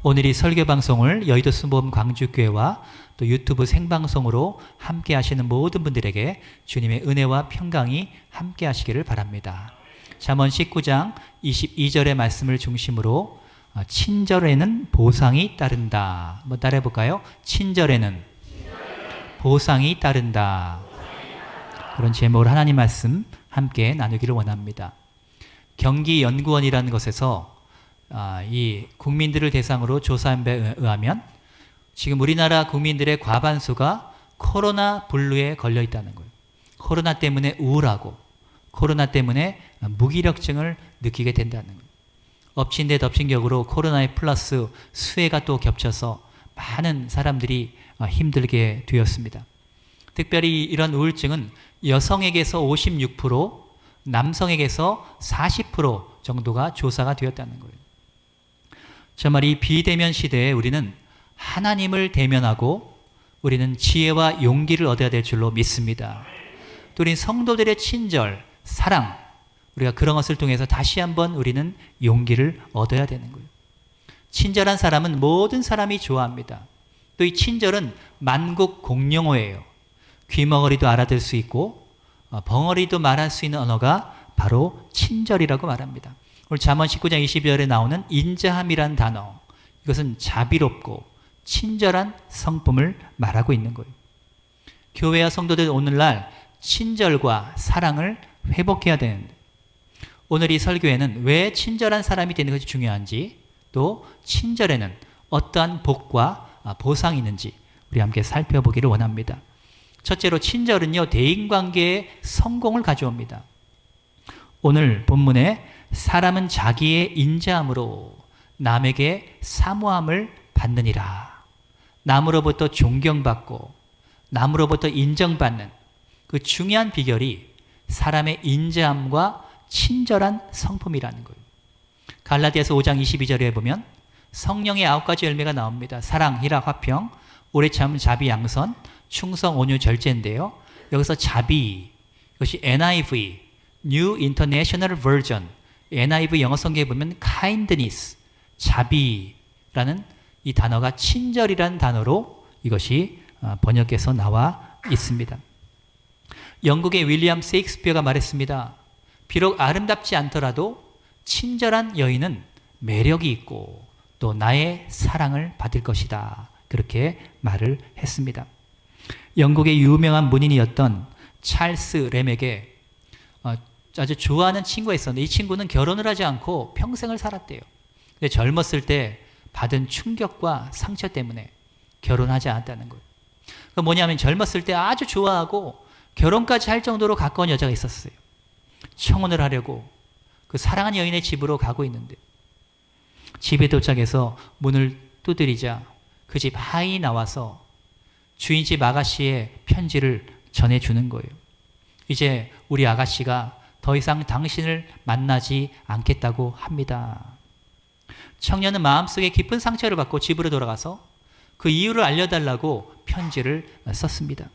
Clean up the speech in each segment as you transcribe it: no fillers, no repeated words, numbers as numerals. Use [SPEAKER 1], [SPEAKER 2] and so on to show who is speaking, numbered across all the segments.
[SPEAKER 1] 오늘 이 설교 방송을 여의도 순복음 광주교회와 또 유튜브 생방송으로 함께 하시는 모든 분들에게 주님의 은혜와 평강이 함께 하시기를 바랍니다. 잠언 19장 22절의 말씀을 중심으로 친절에는 보상이 따른다. 한번 따라해 볼까요? 친절에는 보상이 따른다. 그런 제목으로 하나님 말씀 함께 나누기를 원합니다. 경기연구원이라는 것에서 이 국민들을 대상으로 조사한 바에 의하면 지금 우리나라 국민들의 과반수가 코로나 블루에 걸려 있다는 거예요. 코로나 때문에 우울하고 코로나 때문에 무기력증을 느끼게 된다는 거예요. 엎친 데 덮친 격으로 코로나에 플러스 수해가 또 겹쳐서 많은 사람들이 힘들게 되었습니다. 특별히 이런 우울증은 여성에게서 56%, 남성에게서 40% 정도가 조사가 되었다는 거예요. 정말 이 비대면 시대에 우리는 하나님을 대면하고 우리는 지혜와 용기를 얻어야 될 줄로 믿습니다. 또 우리 성도들의 친절, 사랑, 우리가 그런 것을 통해서 다시 한번 우리는 용기를 얻어야 되는 거예요. 친절한 사람은 모든 사람이 좋아합니다. 또 이 친절은 만국 공용어예요. 귀머거리도 알아들 수 있고 벙어리도 말할 수 있는 언어가 바로 친절이라고 말합니다. 오늘 잠언 19장 22절에 나오는 인자함이란 단어, 이것은 자비롭고 친절한 성품을 말하고 있는 거예요. 교회와 성도들 오늘날 친절과 사랑을 회복해야 되는데, 오늘 이 설교에는 왜 친절한 사람이 되는 것이 중요한지, 또 친절에는 어떠한 복과 보상이 있는지 우리 함께 살펴보기를 원합니다. 첫째로 친절은요, 대인관계의 성공을 가져옵니다. 오늘 본문에 사람은 자기의 인자함으로 남에게 사모함을 받느니라. 남으로부터 존경받고 남으로부터 인정받는 그 중요한 비결이 사람의 인자함과 친절한 성품이라는 거예요. 갈라디아서 5장 22절에 보면 성령의 9가지 열매가 나옵니다. 사랑, 희락, 화평, 오래 참음, 자비, 양선, 충성, 온유, 절제인데요. 여기서 자비, 이것이 NIV, New International Version, NIV 영어 성경에 보면 kindness, 자비라는 이 단어가 친절이라는 단어로 이것이 번역해서 나와 있습니다. 영국의 윌리엄 세익스피어가 말했습니다. 비록 아름답지 않더라도 친절한 여인은 매력이 있고 또 나의 사랑을 받을 것이다. 그렇게 말을 했습니다. 영국의 유명한 문인이었던 찰스 램에게 아주 좋아하는 친구가 있었는데 이 친구는 결혼을 하지 않고 평생을 살았대요. 근데 젊었을 때 받은 충격과 상처 때문에 결혼하지 않았다는 거예요. 그 뭐냐면 젊었을 때 아주 좋아하고 결혼까지 할 정도로 가까운 여자가 있었어요. 청혼을 하려고 그 사랑하는 여인의 집으로 가고 있는데 집에 도착해서 문을 두드리자 그 집 하인이 나와서 주인집 아가씨의 편지를 전해주는 거예요. 이제 우리 아가씨가 더 이상 당신을 만나지 않겠다고 합니다. 청년은 마음속에 깊은 상처를 받고 집으로 돌아가서 그 이유를 알려달라고 편지를 썼습니다.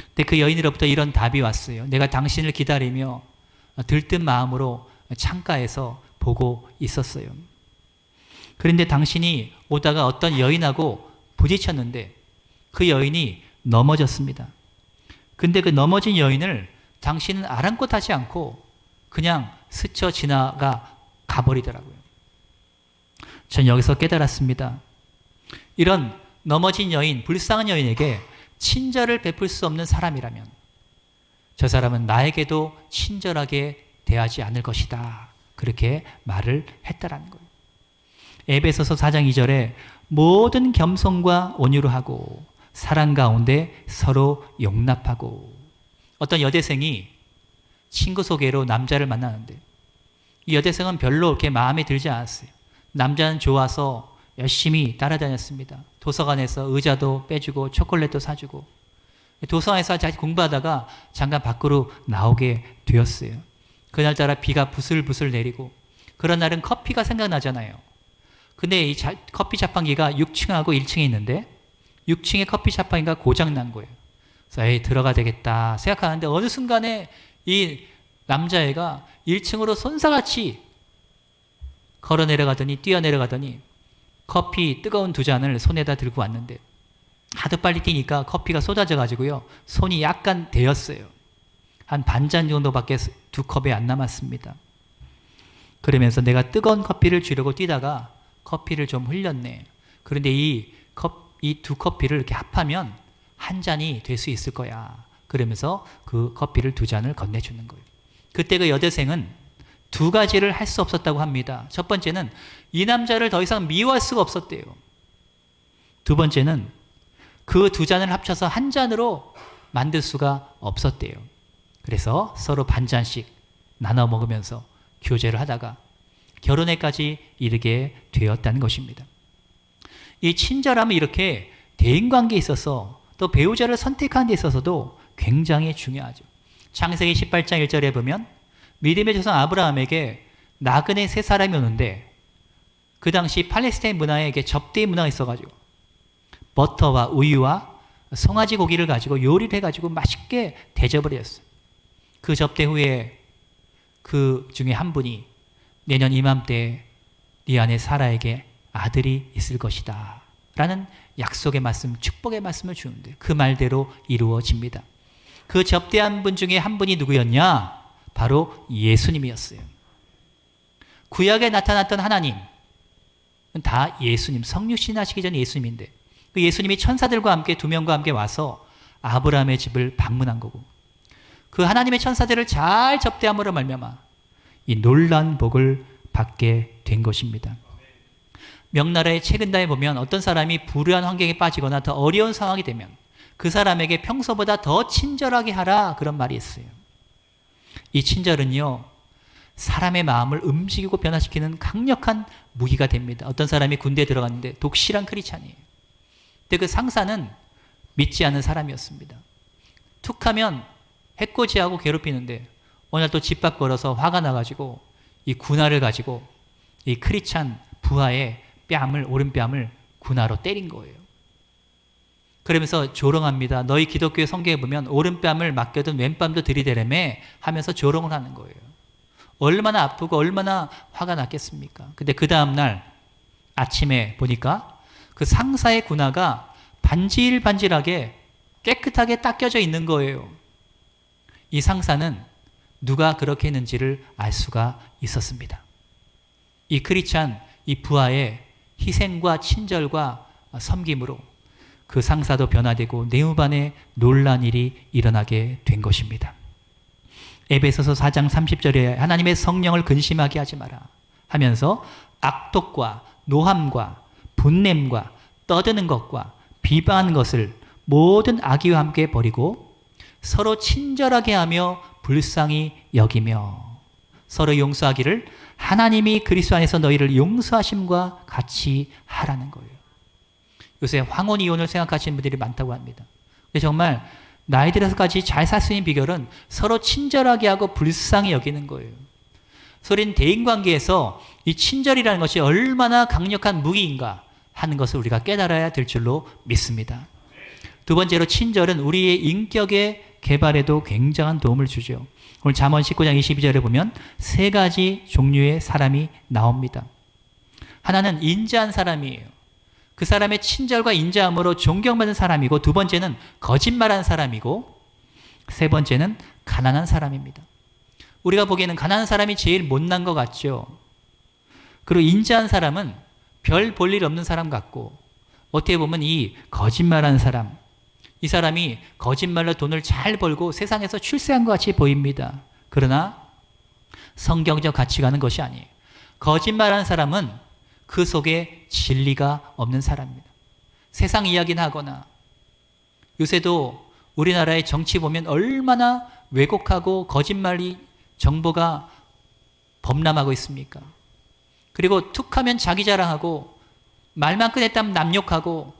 [SPEAKER 1] 근데 그 여인으로부터 이런 답이 왔어요. 내가 당신을 기다리며 들뜬 마음으로 창가에서 보고 있었어요. 그런데 당신이 오다가 어떤 여인하고 부딪혔는데 그 여인이 넘어졌습니다. 근데 그 넘어진 여인을 당신은 아랑곳하지 않고 그냥 스쳐 지나가 가버리더라고요. 전 여기서 깨달았습니다. 이런 넘어진 여인, 불쌍한 여인에게 친절을 베풀 수 없는 사람이라면 저 사람은 나에게도 친절하게 대하지 않을 것이다. 그렇게 말을 했다라는 거예요. 에베소서 4장 2절에 모든 겸손과 온유로 하고 사랑 가운데 서로 용납하고, 어떤 여대생이 친구 소개로 남자를 만나는데 이 여대생은 별로 그렇게 마음에 들지 않았어요. 남자는 좋아서 열심히 따라다녔습니다. 도서관에서 의자도 빼주고 초콜릿도 사주고, 도서관에서 자기 공부하다가 잠깐 밖으로 나오게 되었어요. 그날따라 비가 부슬부슬 내리고, 그런 날은 커피가 생각나잖아요. 근데 이 커피 자판기가 6층하고 1층에 있는데 6층에 커피 자판기가 고장난 거예요. 그래서 에이, 들어가 되겠다 생각하는데 어느 순간에 이 남자애가 1층으로 손사같이 걸어 내려가더니, 뛰어 내려가더니 커피 뜨거운 두 잔을 손에다 들고 왔는데 하도 빨리 뛰니까 커피가 쏟아져 가지고요. 손이 약간 데였어요. 한 반 잔 정도밖에 두 컵에 안 남았습니다. 그러면서 내가 뜨거운 커피를 주려고 뛰다가 커피를 좀 흘렸네. 그런데 이 두 커피를 이렇게 합하면 한 잔이 될 수 있을 거야. 그러면서 그 커피를 두 잔을 건네주는 거예요. 그때 그 여대생은 두 가지를 할 수 없었다고 합니다. 첫 번째는 이 남자를 더 이상 미워할 수가 없었대요. 두 번째는 그 두 잔을 합쳐서 한 잔으로 만들 수가 없었대요. 그래서 서로 반 잔씩 나눠 먹으면서 교제를 하다가 결혼에까지 이르게 되었다는 것입니다. 이 친절함은 이렇게 대인관계에 있어서 또 배우자를 선택하는 데 있어서도 굉장히 중요하죠. 창세기 18장 1절에 보면 믿음의 조상 아브라함에게 나그네 세 사람이 오는데 그 당시 팔레스타인 문화에 접대 문화가 있어가지고 버터와 우유와 송아지 고기를 가지고 요리를 해가지고 맛있게 대접을 했어요. 그 접대 후에 그 중에 한 분이 내년 이맘때 네 아내 사라에게 아들이 있을 것이다 라는 약속의 말씀, 축복의 말씀을 주는데 그 말대로 이루어집니다. 그 접대한 분 중에 한 분이 누구였냐? 바로 예수님이었어요. 구약에 나타났던 하나님 다 예수님, 성육신 하시기 전 예수님인데 그 예수님이 천사들과 함께 두 명과 함께 와서 아브라함의 집을 방문한 거고 그 하나님의 천사들을 잘 접대함으로 말미암아 이 놀라운 복을 받게 된 것입니다. 명나라의 최근다에 보면 어떤 사람이 불우한 환경에 빠지거나 더 어려운 상황이 되면 그 사람에게 평소보다 더 친절하게 하라 그런 말이 있어요. 이 친절은요 사람의 마음을 움직이고 변화시키는 강력한 무기가 됩니다. 어떤 사람이 군대에 들어갔는데 독실한 크리스찬이에요. 근데 그 상사는 믿지 않는 사람이었습니다. 툭하면 해코지하고 괴롭히는데 어느 날 또 집 밖 걸어서 화가 나가지고 이 군화를 가지고 이 크리스찬 부하의 오른뺨을 군화로 때린 거예요. 그러면서 조롱합니다. 너희 기독교의 성경에 보면 오른뺨을 맡겨둔 왼뺨도 들이대라며 하면서 조롱을 하는 거예요. 얼마나 아프고 얼마나 화가 났겠습니까? 근데 그 다음날 아침에 보니까 그 상사의 군화가 반질반질하게 깨끗하게 닦여져 있는 거예요. 이 상사는 누가 그렇게 했는지를 알 수가 있었습니다. 이 크리스찬, 이 부하의 희생과 친절과 섬김으로 그 상사도 변화되고 네후반에 놀란 일이 일어나게 된 것입니다. 에베소서 4장 30절에 하나님의 성령을 근심하게 하지 마라 하면서 악독과 노함과 분냄과 떠드는 것과 비방하는 것을 모든 악의와 함께 버리고 서로 친절하게 하며 불쌍히 여기며 서로 용서하기를 하나님이 그리스도 안에서 너희를 용서하심과 같이 하라는 거예요. 요새 황혼 이혼을 생각하시는 분들이 많다고 합니다. 근데 정말 나이 들어서까지 잘 살 수 있는 비결은 서로 친절하게 하고 불쌍히 여기는 거예요. 소린 대인관계에서 이 친절이라는 것이 얼마나 강력한 무기인가 하는 것을 우리가 깨달아야 될 줄로 믿습니다. 두 번째로 친절은 우리의 인격의 개발에도 굉장한 도움을 주죠. 오늘 잠언 19장 22절에 보면 세 가지 종류의 사람이 나옵니다. 하나는 인자한 사람이에요. 그 사람의 친절과 인자함으로 존경받는 사람이고 두 번째는 거짓말하는 사람이고 세 번째는 가난한 사람입니다. 우리가 보기에는 가난한 사람이 제일 못난 것 같죠. 그리고 인자한 사람은 별 볼 일 없는 사람 같고 어떻게 보면 이 거짓말하는 사람 이 사람이 거짓말로 돈을 잘 벌고 세상에서 출세한 것 같이 보입니다. 그러나 성경적 가치가 있는 것이 아니에요. 거짓말하는 사람은 그 속에 진리가 없는 사람입니다. 세상 이야기나 하거나 요새도 우리나라의 정치 보면 얼마나 왜곡하고 거짓말이 정보가 범람하고 있습니까? 그리고 툭하면 자기 자랑하고 말만 꺼냈다면 남욕하고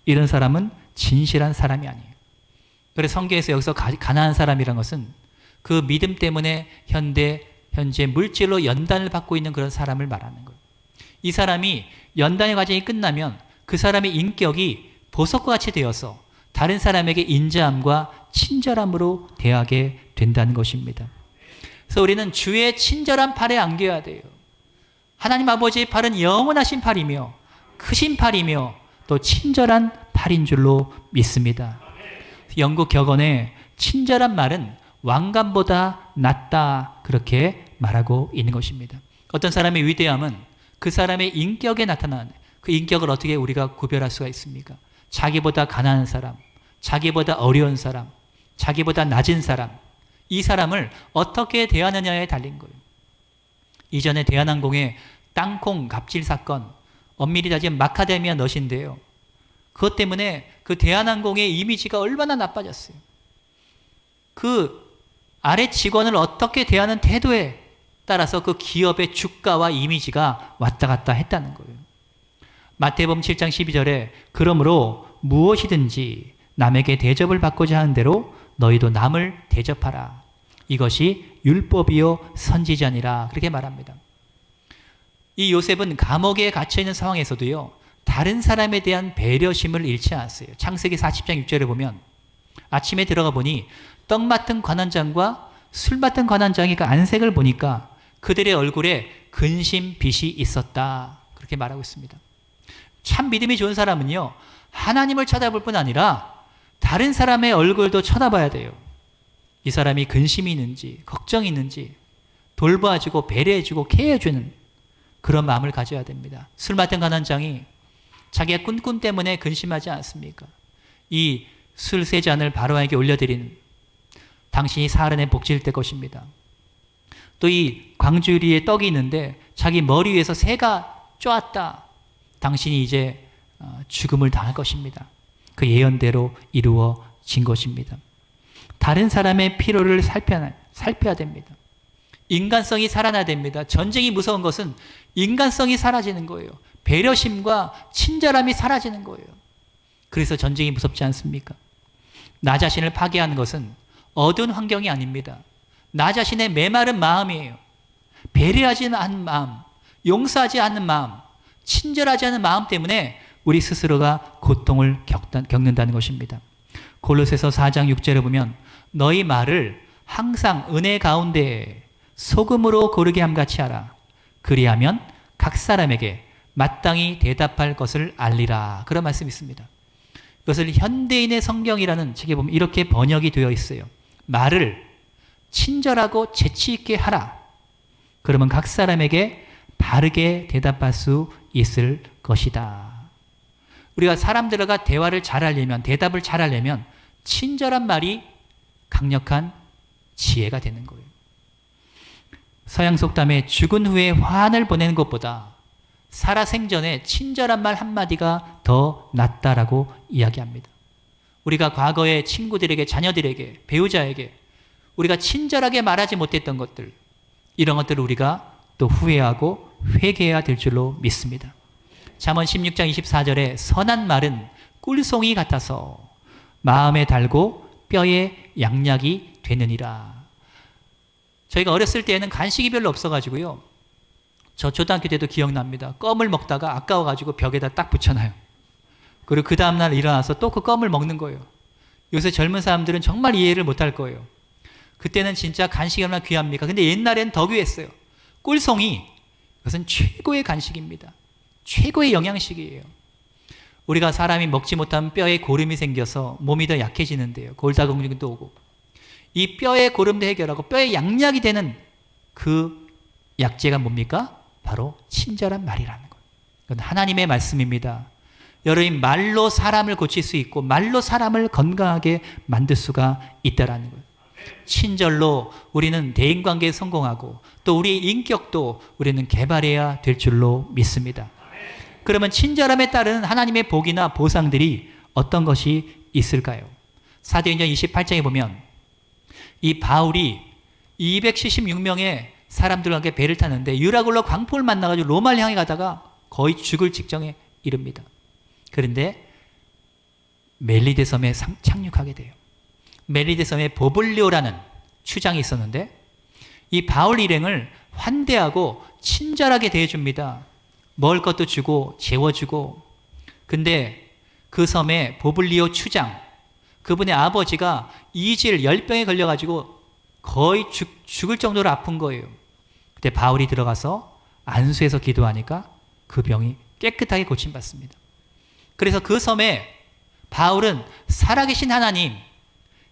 [SPEAKER 1] 이런 사람은 진실한 사람이 아니에요. 그래서 성경에서 여기서 가난한 사람이란 것은 그 믿음 때문에 현재 물질로 연단을 받고 있는 그런 사람을 말하는 거예요. 이 사람이 연단의 과정이 끝나면 그 사람의 인격이 보석과 같이 되어서 다른 사람에게 인자함과 친절함으로 대하게 된다는 것입니다. 그래서 우리는 주의 친절한 팔에 안겨야 돼요. 하나님 아버지의 팔은 영원하신 팔이며 크신 팔이며 또 친절한 팔인 줄로 믿습니다. 영국 격언에 친절한 말은 왕관보다 낫다 그렇게 말하고 있는 것입니다. 어떤 사람의 위대함은 그 사람의 인격에 나타나는, 그 인격을 어떻게 우리가 구별할 수가 있습니까? 자기보다 가난한 사람, 자기보다 어려운 사람, 자기보다 낮은 사람, 이 사람을 어떻게 대하느냐에 달린 거예요. 이전에 대한항공의 땅콩 갑질 사건, 엄밀히 따지면 마카데미아 넛인데요. 그것 때문에 그 대한항공의 이미지가 얼마나 나빠졌어요. 그 아래 직원을 어떻게 대하는 태도에 따라서 그 기업의 주가와 이미지가 왔다 갔다 했다는 거예요. 마태복음 7장 12절에 그러므로 무엇이든지 남에게 대접을 받고자 하는 대로 너희도 남을 대접하라. 이것이 율법이요 선지자니라. 그렇게 말합니다. 이 요셉은 감옥에 갇혀있는 상황에서도요, 다른 사람에 대한 배려심을 잃지 않았어요. 창세기 40장 6절에 보면 아침에 들어가 보니 떡 맡은 관원장과 술 맡은 관원장이 그 안색을 보니까 그들의 얼굴에 근심 빛이 있었다. 그렇게 말하고 있습니다. 참 믿음이 좋은 사람은요, 하나님을 쳐다볼 뿐 아니라 다른 사람의 얼굴도 쳐다봐야 돼요. 이 사람이 근심이 있는지 걱정이 있는지 돌봐주고 배려해주고 케어해주는 그런 마음을 가져야 됩니다. 술 맡은 관원장이 자기의 꾼꾼 때문에 근심하지 않습니까? 이 술 세 잔을 바로에게 올려드린 당신이 사흘 안에 복지일 때 것입니다. 또 이 광주리에 떡이 있는데 자기 머리 위에서 새가 쪼았다. 당신이 이제 죽음을 당할 것입니다. 그 예언대로 이루어진 것입니다. 다른 사람의 필요를 살펴야 됩니다. 인간성이 살아나야 됩니다. 전쟁이 무서운 것은 인간성이 사라지는 거예요. 배려심과 친절함이 사라지는 거예요. 그래서 전쟁이 무섭지 않습니까? 나 자신을 파괴하는 것은 어두운 환경이 아닙니다. 나 자신의 메마른 마음이에요. 배려하지 않는 마음, 용서하지 않는 마음, 친절하지 않은 마음 때문에 우리 스스로가 고통을 겪는다는 것입니다. 골로새서 4장 6절에 보면 너희 말을 항상 은혜 가운데 소금으로 고르게 함같이 하라. 그리하면 각 사람에게 마땅히 대답할 것을 알리라. 그런 말씀이 있습니다. 이것을 현대인의 성경이라는 책에 보면 이렇게 번역이 되어 있어요. 말을 친절하고 재치 있게 하라. 그러면 각 사람에게 바르게 대답할 수 있을 것이다. 우리가 사람들과 대화를 잘하려면, 대답을 잘하려면 친절한 말이 강력한 지혜가 되는 거예요. 서양 속담에 죽은 후에 화환을 보내는 것보다 살아 생전에 친절한 말 한마디가 더 낫다라고 이야기합니다. 우리가 과거에 친구들에게, 자녀들에게, 배우자에게 우리가 친절하게 말하지 못했던 것들, 이런 것들을 우리가 또 후회하고 회개해야 될 줄로 믿습니다. 잠언 16장 24절에 선한 말은 꿀송이 같아서 마음에 달고 뼈에 양약이 되느니라. 저희가 어렸을 때에는 간식이 별로 없어가지고요, 저 초등학교 때도 기억납니다. 껌을 먹다가 아까워가지고 벽에다 딱 붙여놔요. 그리고 그 다음날 일어나서 또 그 껌을 먹는 거예요. 요새 젊은 사람들은 정말 이해를 못할 거예요. 그때는 진짜 간식이 얼마나 귀합니까? 근데 옛날엔 더 귀했어요. 꿀송이, 그것은 최고의 간식입니다. 최고의 영양식이에요. 우리가 사람이 먹지 못하면 뼈에 고름이 생겨서 몸이 더 약해지는데요. 골다공증도 오고. 이 뼈의 고름도 해결하고 뼈에 양약이 되는 그 약재가 뭡니까? 바로 친절한 말이라는 거예요. 이건 하나님의 말씀입니다. 여러분, 말로 사람을 고칠 수 있고 말로 사람을 건강하게 만들 수가 있다라는 거예요. 친절로 우리는 대인관계에 성공하고 또 우리의 인격도 우리는 개발해야 될 줄로 믿습니다. 그러면 친절함에 따른 하나님의 복이나 보상들이 어떤 것이 있을까요? 사도행전 28장에 보면 이 바울이 276명의 사람들과 함께 배를 타는데 유라굴로 광풍을 만나가지고 로마를 향해 가다가 거의 죽을 직전에 이릅니다. 그런데 멜리데 섬에 착륙하게 돼요. 멜리데 섬에 보블리오라는 추장이 있었는데 이 바울 일행을 환대하고 친절하게 대해줍니다. 먹을 것도 주고 재워주고. 근데 그 섬에 보블리오 추장, 그분의 아버지가 이질 열병에 걸려가지고 거의 죽을 정도로 아픈 거예요. 그때 바울이 들어가서 안수해서 기도하니까 그 병이 깨끗하게 고침받습니다. 그래서 그 섬에 바울은 살아계신 하나님,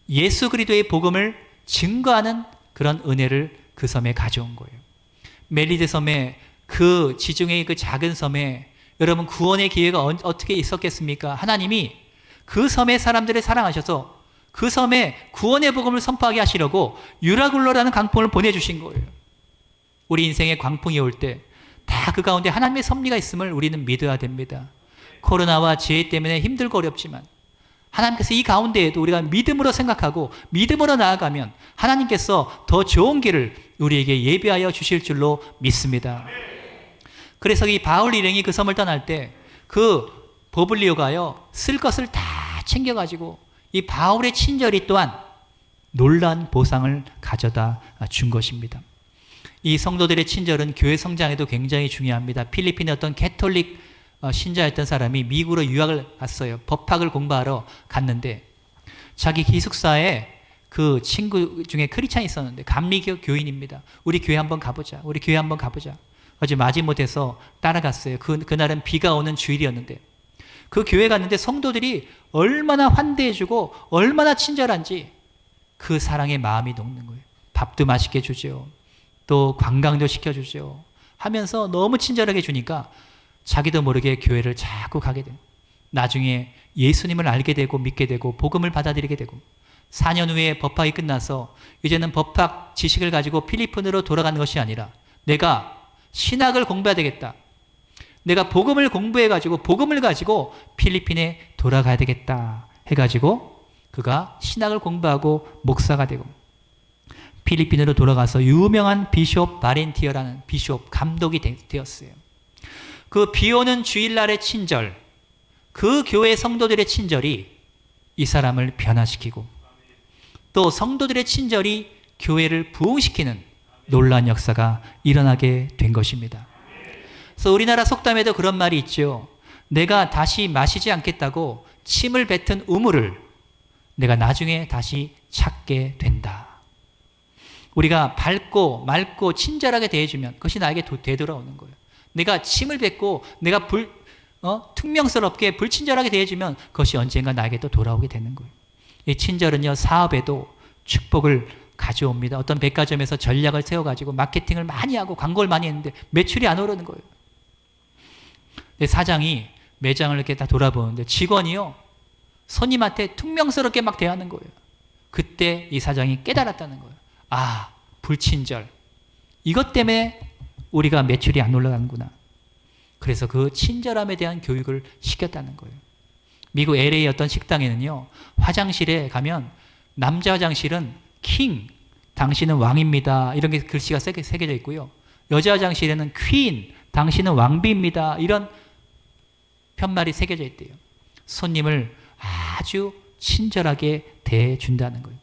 [SPEAKER 1] 예수 그리스도의 복음을 증거하는 그런 은혜를 그 섬에 가져온 거예요. 멜리데 섬에, 그 지중해의 그 작은 섬에 여러분 구원의 기회가 어떻게 있었겠습니까? 하나님이 그 섬의 사람들을 사랑하셔서 그 섬에 구원의 복음을 선포하게 하시려고 유라굴로라는 강풍을 보내주신 거예요. 우리 인생에 광풍이 올 때 다 그 가운데 하나님의 섭리가 있음을 우리는 믿어야 됩니다. 코로나와 지혜 때문에 힘들고 어렵지만 하나님께서 이 가운데에도 우리가 믿음으로 생각하고 믿음으로 나아가면 하나님께서 더 좋은 길을 우리에게 예비하여 주실 줄로 믿습니다. 그래서 이 바울 일행이 그 섬을 떠날 때 그 보블리오가요, 쓸 것을 다 챙겨가지고 이 바울의 친절이 또한 놀라운 보상을 가져다 준 것입니다. 이 성도들의 친절은 교회 성장에도 굉장히 중요합니다. 필리핀의 어떤 캐톨릭 신자였던 사람이 미국으로 유학을 갔어요. 법학을 공부하러 갔는데 자기 기숙사에 그 친구 중에 크리스찬이 있었는데 감리교 교인입니다. 우리 교회 한번 가보자. 우리 교회 한번 가보자. 어제 마지못해서 따라갔어요. 그날은 비가 오는 주일이었는데 그 교회 갔는데 성도들이 얼마나 환대해주고 얼마나 친절한지 그 사랑의 마음이 녹는 거예요. 밥도 맛있게 주죠. 또 관광도 시켜주죠. 하면서 너무 친절하게 주니까 자기도 모르게 교회를 자꾸 가게 돼요. 나중에 예수님을 알게 되고 믿게 되고 복음을 받아들이게 되고 4년 후에 법학이 끝나서 이제는 법학 지식을 가지고 필리핀으로 돌아가는 것이 아니라 내가 신학을 공부해야 되겠다. 내가 복음을 공부해가지고 복음을 가지고 필리핀에 돌아가야 되겠다 해가지고 그가 신학을 공부하고 목사가 되고 필리핀으로 돌아가서 유명한 비숍 바렌티어라는 비숍 감독이 되었어요. 그 비오는 주일날의 친절, 그 교회 성도들의 친절이 이 사람을 변화시키고 또 성도들의 친절이 교회를 부흥시키는 놀라운 역사가 일어나게 된 것입니다. 그래서 우리나라 속담에도 그런 말이 있죠. 내가 다시 마시지 않겠다고 침을 뱉은 우물을 내가 나중에 다시 찾게 된다. 우리가 밝고 맑고 친절하게 대해주면 그것이 나에게 되돌아오는 거예요. 내가 침을 뱉고 내가 퉁명스럽게 불친절하게 대해주면 그것이 언젠가 나에게 또 돌아오게 되는 거예요. 이 친절은요, 사업에도 축복을 가져옵니다. 어떤 백화점에서 전략을 세워가지고 마케팅을 많이 하고 광고를 많이 했는데 매출이 안 오르는 거예요. 근데 사장이 매장을 이렇게 다 돌아보는데 직원이요, 손님한테 퉁명스럽게 막 대하는 거예요. 그때 이 사장이 깨달았다는 거예요. 아, 불친절. 이것 때문에 우리가 매출이 안 올라가는구나. 그래서 그 친절함에 대한 교육을 시켰다는 거예요. 미국 LA 어떤 식당에는요, 화장실에 가면 남자 화장실은 킹, 당신은 왕입니다. 이런 게 글씨가 새겨져 있고요. 여자 화장실에는 퀸, 당신은 왕비입니다. 이런 편말이 새겨져 있대요. 손님을 아주 친절하게 대해준다는 거예요.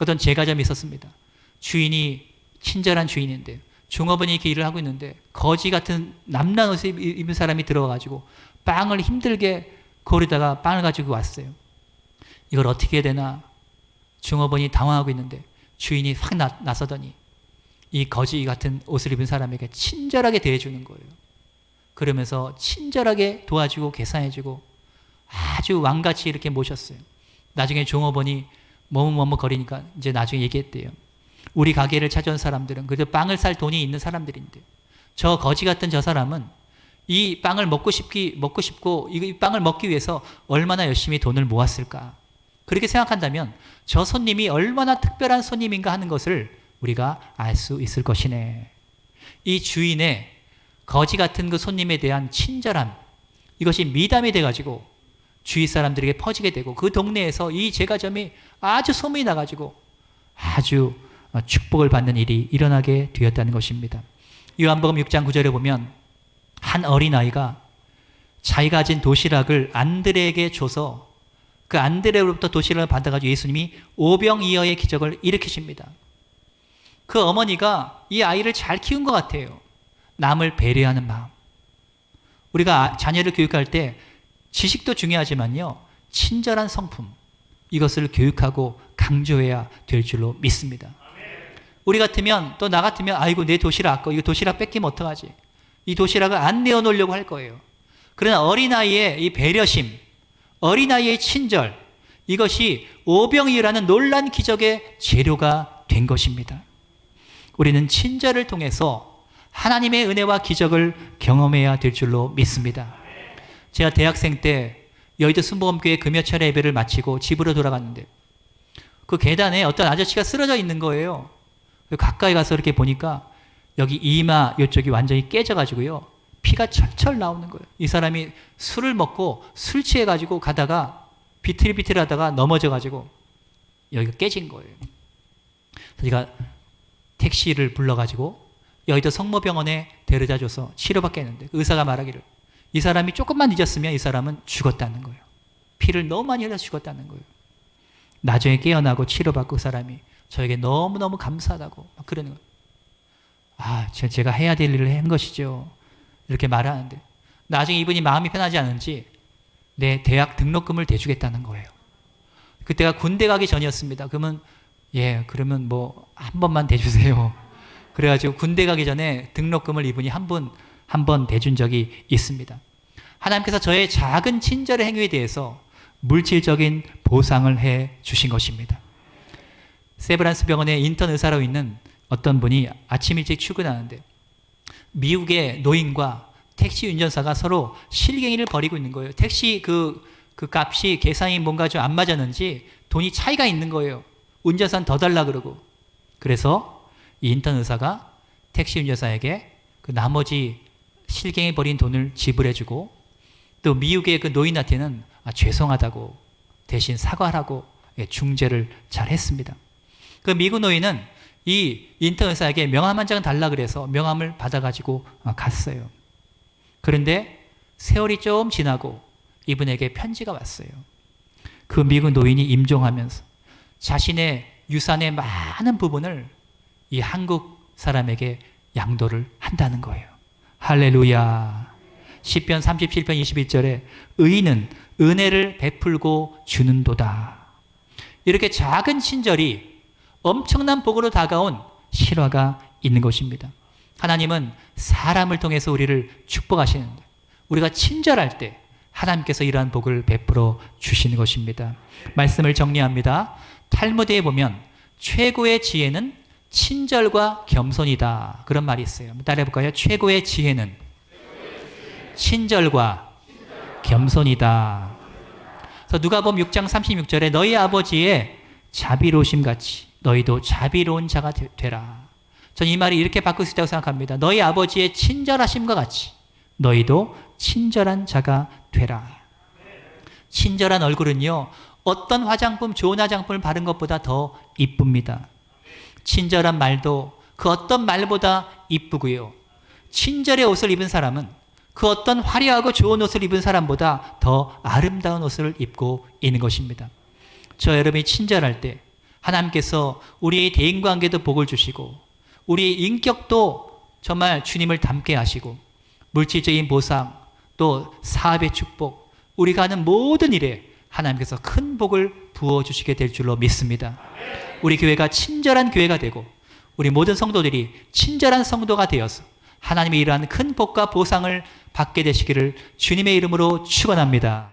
[SPEAKER 1] 어떤 제과점이 있었습니다. 주인이 친절한 주인인데 종업원이 이렇게 일을 하고 있는데 거지 같은 남란 옷을 입은 사람이 들어와가지고 빵을 힘들게 거리다가 빵을 가지고 왔어요. 이걸 어떻게 해야 되나 종업원이 당황하고 있는데 주인이 확 나서더니 이 거지 같은 옷을 입은 사람에게 친절하게 대해주는 거예요. 그러면서 친절하게 도와주고 계산해주고 아주 왕같이 이렇게 모셨어요. 나중에 종업원이 머뭇머뭇거리니까 이제 나중에 얘기했대요. 우리 가게를 찾아온 사람들은 그저 빵을 살 돈이 있는 사람들인데 저 거지 같은 저 사람은 이 빵을 먹고 싶고 이 빵을 먹기 위해서 얼마나 열심히 돈을 모았을까. 그렇게 생각한다면 저 손님이 얼마나 특별한 손님인가 하는 것을 우리가 알 수 있을 것이네. 이 주인의 거지 같은 그 손님에 대한 친절함, 이것이 미담이 돼가지고 주위 사람들에게 퍼지게 되고 그 동네에서 이 제과점이 아주 소문이 나가지고 아주 축복을 받는 일이 일어나게 되었다는 것입니다. 요한복음 6장 9절에 보면 한 어린아이가 자기가 가진 도시락을 안드레에게 줘서 그 안드레로부터 도시락을 받아가지고 예수님이 오병이어의 기적을 일으키십니다. 그 어머니가 이 아이를 잘 키운 것 같아요. 남을 배려하는 마음. 우리가 자녀를 교육할 때 지식도 중요하지만요, 친절한 성품, 이것을 교육하고 강조해야 될 줄로 믿습니다. 우리 같으면, 또 나 같으면 아이고 내 도시락 아까 이거 도시락 뺏기면 어떡하지? 이 도시락을 안 내어놓으려고 할 거예요. 그러나 어린아이의 이 배려심, 어린아이의 친절, 이것이 오병이어라는 놀란 기적의 재료가 된 것입니다. 우리는 친절을 통해서 하나님의 은혜와 기적을 경험해야 될 줄로 믿습니다. 제가 대학생 때 여의도 순복음교회 금요철 예배를 마치고 집으로 돌아갔는데 그 계단에 어떤 아저씨가 쓰러져 있는 거예요. 가까이 가서 이렇게 보니까 여기 이마 이쪽이 완전히 깨져가지고요. 피가 철철 나오는 거예요. 이 사람이 술을 먹고 술 취해가지고 가다가 비틀비틀하다가 넘어져가지고 여기가 깨진 거예요. 그래서 제가 택시를 불러가지고 여의도 성모병원에 데려다줘서 치료받게 했는데 의사가 말하기를 이 사람이 조금만 늦었으면 이 사람은 죽었다는 거예요. 피를 너무 많이 흘려서 죽었다는 거예요. 나중에 깨어나고 치료받고 그 사람이 저에게 너무너무 감사하다고 막 그러는 거예요. 아, 제가 해야 될 일을 한 것이죠. 이렇게 말하는데 나중에 이분이 마음이 편하지 않은지 내 대학 등록금을 대주겠다는 거예요. 그때가 군대 가기 전이었습니다. 그러면 그러면 뭐 한 번만 대주세요. 그래가지고 군대 가기 전에 등록금을 이분이 한 번 대준 적이 있습니다. 하나님께서 저의 작은 친절의 행위에 대해서 물질적인 보상을 해 주신 것입니다. 세브란스 병원에 인턴 의사로 있는 어떤 분이 아침 일찍 출근하는데 미국의 노인과 택시 운전사가 서로 실갱이를 벌이고 있는 거예요. 택시 그 값이 계산이 뭔가 좀 안 맞았는지 돈이 차이가 있는 거예요. 운전사는 더 달라 그러고. 그래서 이 인턴 의사가 택시 운전사에게 그 나머지 실갱이 벌인 돈을 지불해주고 또 미국의 그 노인한테는 죄송하다고 대신 사과하라고 중재를 잘 했습니다. 그 미국 노인은 이 인턴 의사에게 명함 한 장 달라 그래서 명함을 받아가지고 갔어요. 그런데 세월이 좀 지나고 이분에게 편지가 왔어요. 그 미국 노인이 임종하면서 자신의 유산의 많은 부분을 이 한국 사람에게 양도를 한다는 거예요. 할렐루야. 시편 37편 21절에 의인은 은혜를 베풀고 주는도다. 이렇게 작은 친절이 엄청난 복으로 다가온 실화가 있는 것입니다. 하나님은 사람을 통해서 우리를 축복하시는데 우리가 친절할 때 하나님께서 이러한 복을 베풀어 주시는 것입니다. 말씀을 정리합니다. 탈무드에 보면 최고의 지혜는 친절과 겸손이다. 그런 말이 있어요. 따라해 볼까요? 최고의 지혜는 친절과 겸손이다. 그래서 누가복음 6장 36절에 너희 아버지의 자비로우심 같이 너희도 자비로운 자가 되라. 저는 이 말이 이렇게 바꿀 수 있다고 생각합니다. 너희 아버지의 친절하심과 같이 너희도 친절한 자가 되라. 친절한 얼굴은요, 어떤 화장품, 좋은 화장품을 바른 것보다 더 이쁩니다. 친절한 말도 그 어떤 말보다 이쁘고요. 친절의 옷을 입은 사람은 그 어떤 화려하고 좋은 옷을 입은 사람보다 더 아름다운 옷을 입고 있는 것입니다. 저 여러분이 친절할 때 하나님께서 우리의 대인관계도 복을 주시고 우리의 인격도 정말 주님을 닮게 하시고 물질적인 보상 또 사업의 축복 우리가 하는 모든 일에 하나님께서 큰 복을 부어주시게 될 줄로 믿습니다. 우리 교회가 친절한 교회가 되고 우리 모든 성도들이 친절한 성도가 되어서 하나님의 이러한 큰 복과 보상을 받게 되시기를 주님의 이름으로 축원합니다.